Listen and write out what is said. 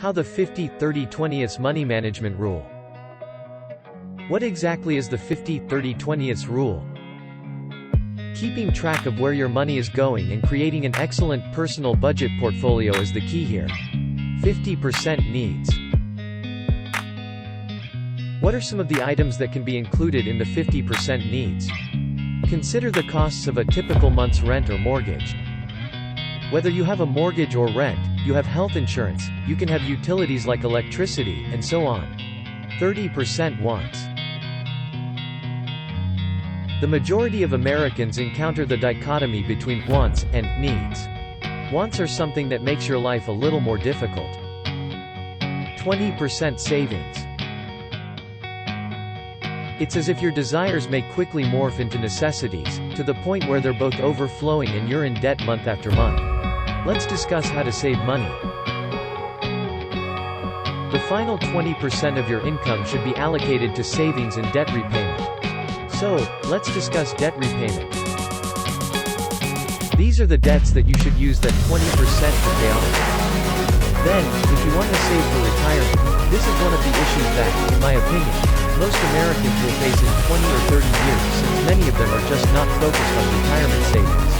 How the 50-30-20 money management rule. What exactly is the 50-30-20 rule? Keeping track of where your money is going and creating an excellent personal budget portfolio is the key here. 50% needs. What are some of the items that can be included in the 50% needs? Consider the costs of a typical month's rent or mortgage. Whether you have a mortgage or rent, you have health insurance, you can have utilities like electricity, and so on. 30% wants. The majority of Americans encounter the dichotomy between wants and needs. Wants are something that makes your life a little more difficult. 20% savings. It's as if your desires may quickly morph into necessities, to the point where they're both overflowing and you're in debt month after month. Let's discuss how to save money. The final 20% of your income should be allocated to savings and debt repayment. So, let's discuss debt repayment. These are the debts that you should use that 20% to pay off. Then, if you want to save for retirement, this is one of the issues that, in my opinion, most Americans will face in 20 or 30 years, since many of them are just not focused on retirement savings.